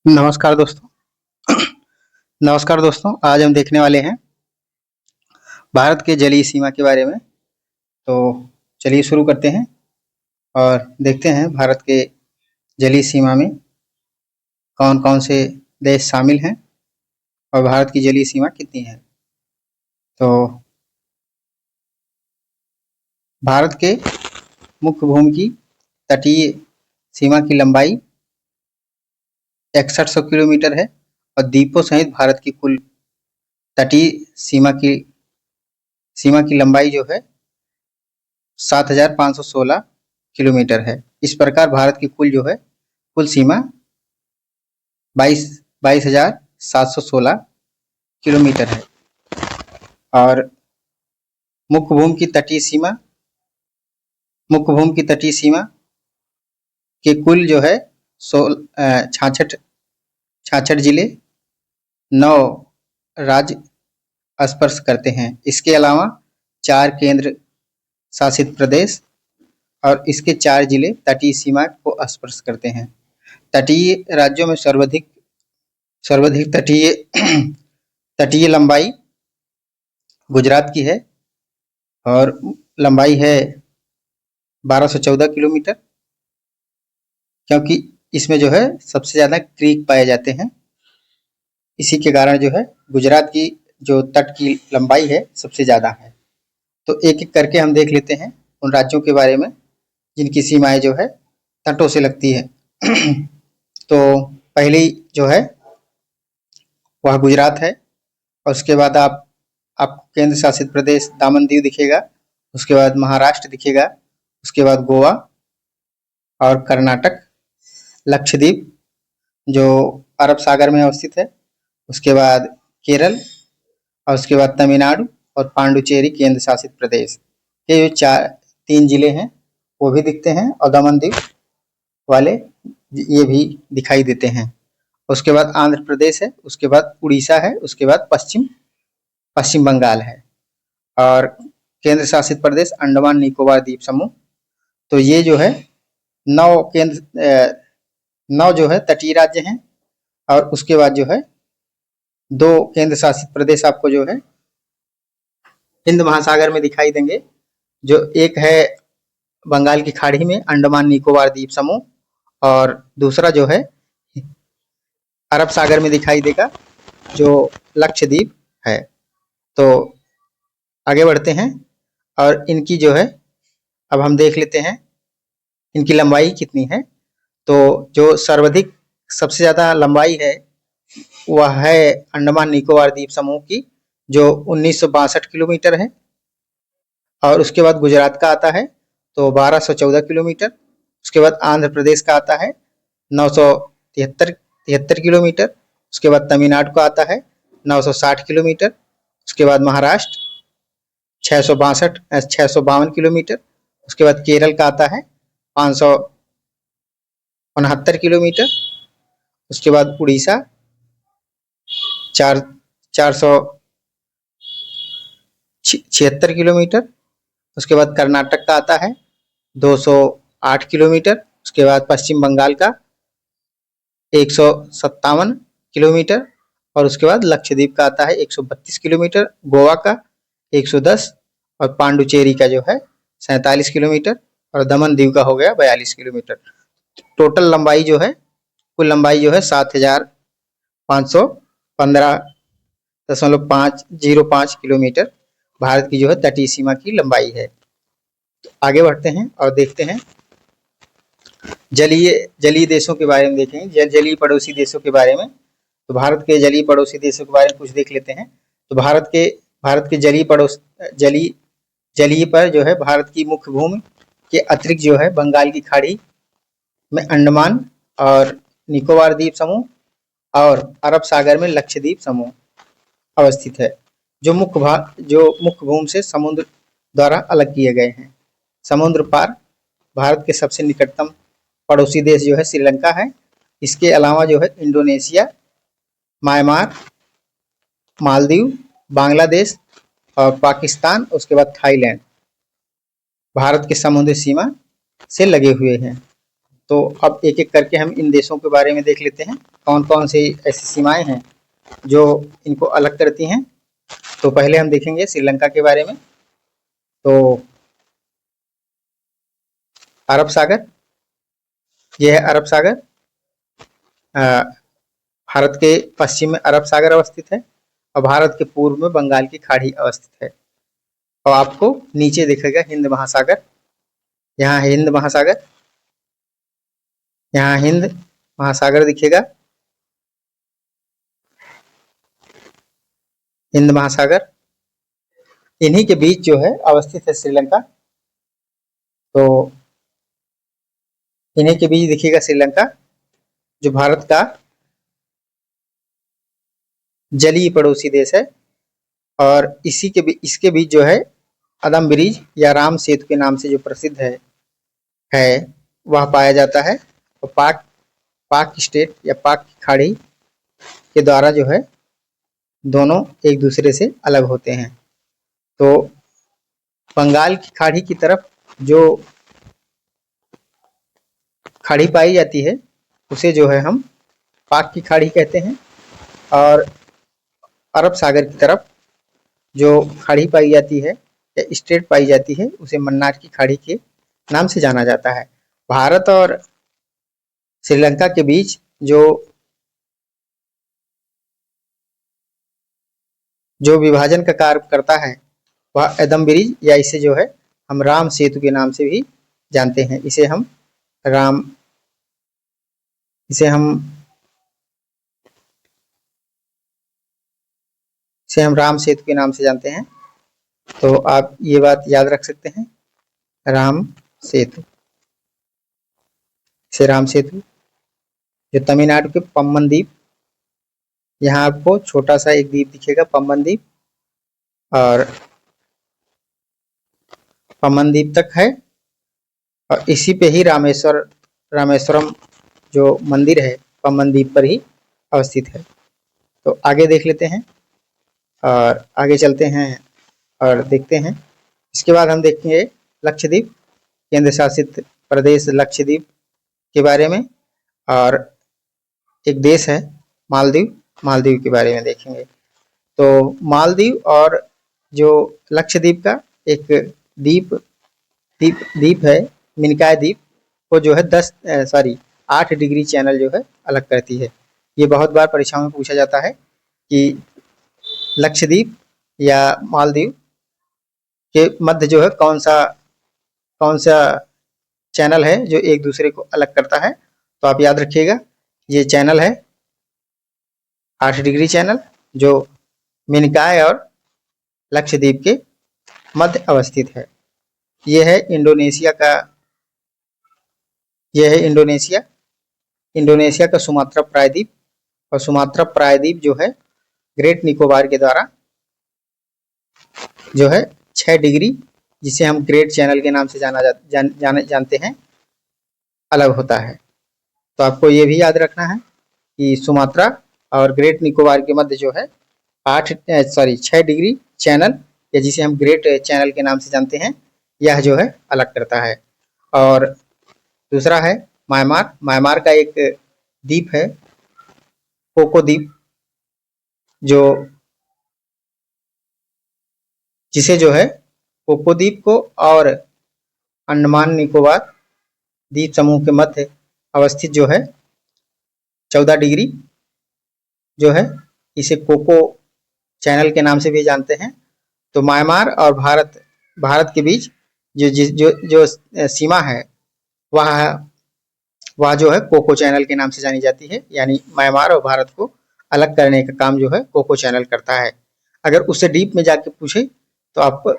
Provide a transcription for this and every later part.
नमस्कार दोस्तों। नमस्कार दोस्तों, आज हम देखने वाले हैं भारत के जलीय सीमा के बारे में। तो चलिए शुरू करते हैं और देखते हैं भारत के जलीय सीमा में कौन-कौन से देश शामिल हैं और भारत की जलीय सीमा कितनी है। तो भारत के मुख्य भूमि की तटीय सीमा की लंबाई 6100 किलोमीटर है और द्वीपों सहित भारत की कुल तटीय सीमा की लंबाई जो है 7516 किलोमीटर है। इस प्रकार भारत की कुल सीमा 22,716 किलोमीटर है और मुख्य भूमि की तटीय सीमा के कुल जो है 66 जिले 9 राज्य स्पर्श करते हैं। इसके अलावा 4 केंद्र शासित प्रदेश और इसके 4 जिले तटीय सीमा को स्पर्श करते हैं। तटीय राज्यों में सर्वाधिक तटीय लंबाई गुजरात की है और लंबाई है 1214 किलोमीटर, क्योंकि इसमें जो है सबसे ज़्यादा क्रीक पाए जाते हैं। इसी के कारण जो है गुजरात की जो तट की लंबाई है सबसे ज़्यादा है। तो एक-एक करके हम देख लेते हैं उन राज्यों के बारे में जिनकी सीमाएं जो है तटों से लगती है। तो पहली जो है वह गुजरात है और उसके बाद आपको केंद्र शासित प्रदेश दामन दीव दिखेगा, उसके बाद महाराष्ट्र दिखेगा, उसके बाद गोवा और कर्नाटक, लक्षद्वीप जो अरब सागर में अवस्थित है, उसके बाद केरल और उसके बाद तमिलनाडु और पांडुचेरी केंद्र शासित प्रदेश। ये जो 3 जिले हैं वो भी दिखते हैं और दमन दीव वाले ये भी दिखाई देते हैं। उसके बाद आंध्र प्रदेश है, उसके बाद उड़ीसा है, उसके बाद पश्चिम बंगाल है और केंद्र शासित प्रदेश अंडमान निकोबार द्वीप समूह। तो ये जो है 9 जो है तटीय राज्य हैं और उसके बाद जो है 2 केंद्र शासित प्रदेश आपको जो है हिंद महासागर में दिखाई देंगे। जो एक है बंगाल की खाड़ी में अंडमान निकोबार द्वीप समूह और दूसरा जो है अरब सागर में दिखाई देगा जो लक्षद्वीप है। तो आगे बढ़ते हैं और इनकी जो है अब हम देख लेते हैं इनकी लंबाई कितनी है। तो जो सर्वाधिक सबसे ज़्यादा लंबाई है वह है अंडमान निकोबार द्वीप समूह की जो 1962 किलोमीटर है और उसके बाद गुजरात का आता है तो 1214 किलोमीटर। उसके बाद आंध्र प्रदेश का आता है 973 किलोमीटर। उसके बाद तमिलनाडु का आता है 960 किलोमीटर। उसके बाद महाराष्ट्र 652 किलोमीटर। उसके बाद केरल का आता है 569 किलोमीटर। उसके बाद उड़ीसा 476 किलोमीटर। उसके बाद कर्नाटक का आता है 208 किलोमीटर। उसके बाद पश्चिम बंगाल का 157 किलोमीटर और उसके बाद लक्षद्वीप का आता है 132 किलोमीटर, गोवा का 110 और पांडुचेरी का जो है 47 किलोमीटर और दमन दीव का हो गया 42 किलोमीटर। टोटल लंबाई जो है कुल लंबाई जो है 7515.505 किलोमीटर भारत की जो है तटीय सीमा की लंबाई है। तो आगे बढ़ते हैं और देखते हैं जलीय देशों के बारे में देखेंगे, जलीय पड़ोसी देशों के बारे में। तो भारत के जलीय पड़ोसी देशों के बारे में कुछ देख लेते हैं। तो भारत के जलीय पर जो है भारत की मुख्य भूमि के अतिरिक्त जो है बंगाल की खाड़ी में अंडमान और निकोबार द्वीप समूह और अरब सागर में लक्षद्वीप समूह अवस्थित है जो मुख्य भूमि से समुद्र द्वारा अलग किए गए हैं। समुद्र पार भारत के सबसे निकटतम पड़ोसी देश जो है श्रीलंका है। इसके अलावा जो है इंडोनेशिया, म्यांमार, मालदीव, बांग्लादेश और पाकिस्तान, उसके बाद थाईलैंड भारत के समुद्री सीमा से लगे हुए हैं। तो अब एक एक करके हम इन देशों के बारे में देख लेते हैं, कौन कौन सी ऐसी सीमाएं हैं जो इनको अलग करती हैं। तो पहले हम देखेंगे श्रीलंका के बारे में। तो अरब सागर, यह है अरब सागर। भारत के पश्चिम में अरब सागर अवस्थित है और भारत के पूर्व में बंगाल की खाड़ी अवस्थित है। और आपको नीचे दिखेगा हिंद महासागर, यहाँ है हिंद महासागर, यहाँ हिंद महासागर दिखेगा, हिंद महासागर। इन्हीं के बीच जो है अवस्थित है श्रीलंका। तो इन्हीं के बीच दिखेगा श्रीलंका, जो भारत का जलीय पड़ोसी देश है। और इसके बीच जो है अदम ब्रिज या राम सेतु के नाम से जो प्रसिद्ध है वह पाया जाता है। और पाक स्टेट या पाक खाड़ी के द्वारा जो है दोनों एक दूसरे से अलग होते हैं। तो बंगाल की खाड़ी की तरफ जो खाड़ी पाई जाती है उसे जो है हम पाक की खाड़ी कहते हैं, और अरब सागर की तरफ जो खाड़ी पाई जाती है या स्टेट पाई जाती है उसे मन्नार की खाड़ी के नाम से जाना जाता है। भारत और श्रीलंका के बीच जो विभाजन का कार्य करता है वह एदम ब्रिज या इसे जो है हम राम सेतु के नाम से भी जानते हैं। राम इसे हम राम सेतु के नाम से जानते हैं। तो आप ये बात याद रख सकते हैं, राम सेतु, इसे राम सेतु। जो तमिलनाडु के पम्बन द्वीप, यहाँ आपको छोटा सा एक द्वीप दिखेगा पम्बन द्वीप, और पम्बन द्वीप तक है। और इसी पे ही रामेश्वरम जो मंदिर है पम्बन द्वीप पर ही अवस्थित है। तो आगे देख लेते हैं और आगे चलते हैं और देखते हैं। इसके बाद हम देखेंगे लक्षद्वीप, केंद्र शासित प्रदेश लक्षद्वीप के बारे में, और एक देश है मालदीव के बारे में देखेंगे। तो मालदीव और जो लक्षद्वीप का एक द्वीप है मिनिकॉय द्वीप, को जो है 8 डिग्री चैनल जो है अलग करती है। ये बहुत बार परीक्षाओं में पूछा जाता है कि लक्षद्वीप या मालदीव के मध्य जो है कौन सा चैनल है जो एक दूसरे को अलग करता है। तो आप याद रखिएगा, ये चैनल है 8 डिग्री चैनल, जो मिनिकॉय और लक्षद्वीप के मध्य अवस्थित है। यह है इंडोनेशिया का सुमात्रा प्रायद्वीप। और सुमात्रा प्रायद्वीप जो है ग्रेट निकोबार के द्वारा जो है 6 डिग्री, जिसे हम ग्रेट चैनल के नाम से जानते हैं, अलग होता है। तो आपको ये भी याद रखना है कि सुमात्रा और ग्रेट निकोबार के मध्य जो है 6 डिग्री चैनल, या जिसे हम ग्रेट चैनल के नाम से जानते हैं, यह जो है अलग करता है। और दूसरा है म्यांमार का एक द्वीप है कोको द्वीप, जिसे जो है कोको द्वीप को और अंडमान निकोबार द्वीप समूह के मध्य अवस्थित जो है 14 डिग्री जो है, इसे कोको चैनल के नाम से भी जानते हैं। तो म्यांमार और भारत के बीच जो सीमा है वह जो है कोको चैनल के नाम से जानी जाती है। यानी म्यांमार और भारत को अलग करने का काम जो है कोको चैनल करता है। अगर उससे डीप में जाके पूछे तो आपको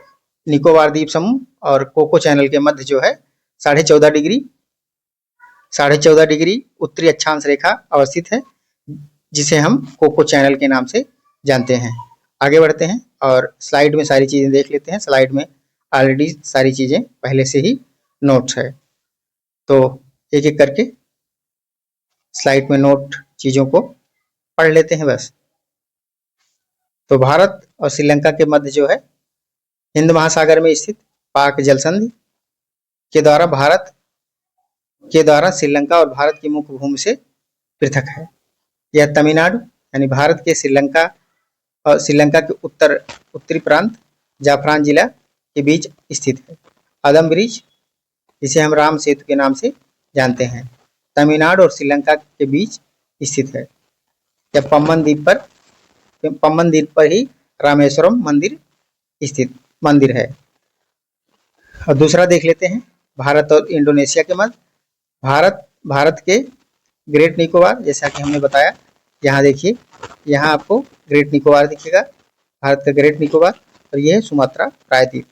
निकोबार द्वीप समूह और कोको चैनल के मध्य जो है 14.5 डिग्री उत्तरी अक्षांश रेखा अवस्थित है, जिसे हम कोको चैनल के नाम से जानते हैं। आगे बढ़ते हैं और स्लाइड में सारी चीजें देख लेते हैं। स्लाइड में ऑलरेडी सारी चीजें पहले से ही नोट्स है, तो एक एक करके स्लाइड में नोट चीजों को पढ़ लेते हैं बस। तो भारत और श्रीलंका के मध्य जो है हिंद महासागर में स्थित पाक जलसंधि के द्वारा भारत के द्वारा श्रीलंका और भारत की मुख्य भूमि से पृथक है। यह तमिलनाडु यानी भारत के श्रीलंका और श्रीलंका के उत्तरी प्रांत जाफरान जिला के बीच स्थित है। अदम ब्रिज, जिसे हम राम सेतु के नाम से जानते हैं, तमिलनाडु और श्रीलंका के बीच स्थित है। यह पम्बन द्वीप पर ही रामेश्वरम स्थित मंदिर है। और दूसरा देख लेते हैं, भारत और इंडोनेशिया के मध्य। भारत के ग्रेट निकोबार, जैसा कि हमने बताया, यहाँ देखिए, यहाँ आपको ग्रेट निकोबार दिखेगा, भारत का ग्रेट निकोबार, और यह है सुमात्रा प्रायद्वीप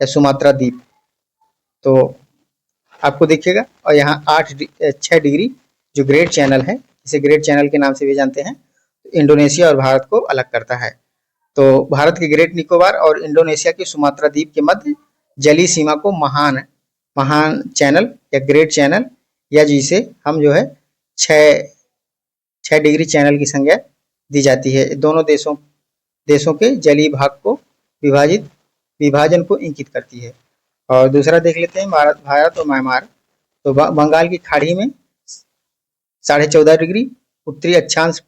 या सुमात्रा द्वीप, तो आपको दिखेगा। और यहाँ 6 डिग्री जो ग्रेट चैनल है, इसे ग्रेट चैनल के नाम से भी जानते हैं, इंडोनेशिया और भारत को अलग करता है। तो भारत के ग्रेट निकोबार और इंडोनेशिया के सुमात्रा द्वीप के मध्य जलीय सीमा को महान चैनल या ग्रेट चैनल, या जिसे हम जो है 6 डिग्री चैनल की संज्ञा दी जाती है। दोनों देशों के जलीय भाग को विभाजन को इंगित करती है। और दूसरा देख लेते हैं, भारत और म्यांमार। तो बंगाल की खाड़ी में 14.5 डिग्री उत्तरी अक्षांश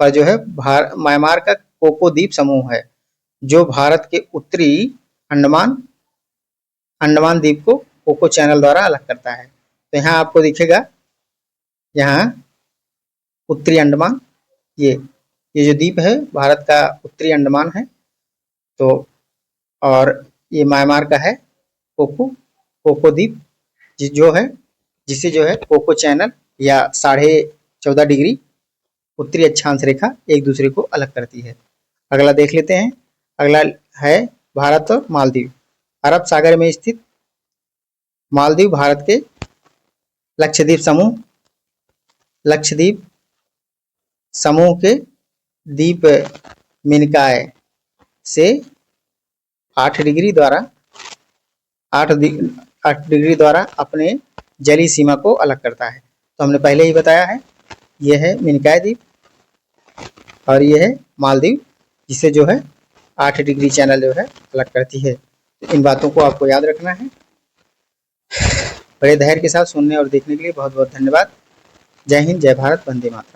पर जो है म्यांमार का कोको द्वीप समूह है, जो भारत के उत्तरी अंडमान द्वीप को कोको चैनल द्वारा अलग करता है। तो यहाँ आपको दिखेगा, यहाँ उत्तरी अंडमान, ये जो द्वीप है भारत का उत्तरी अंडमान है, तो और ये म्यांमार का है कोको द्वीप, जिसे जो है कोको चैनल या 14.5 डिग्री उत्तरी अक्षांश रेखा एक दूसरे को अलग करती है। अगला देख लेते हैं, अगला है भारत और मालदीव। अरब सागर में स्थित मालदीव भारत के लक्षद्वीप समूह के द्वीप मिनिकॉय से 8 डिग्री द्वारा अपने जलीय सीमा को अलग करता है। तो हमने पहले ही बताया है, यह है मिनिकॉय द्वीप और यह है मालदीव, जिसे जो है 8 डिग्री चैनल जो है अलग करती है। तो इन बातों को आपको याद रखना है। बड़े धैर्य के साथ सुनने और देखने के लिए बहुत बहुत धन्यवाद। जय हिंद, जय भारत, वंदे मातरम।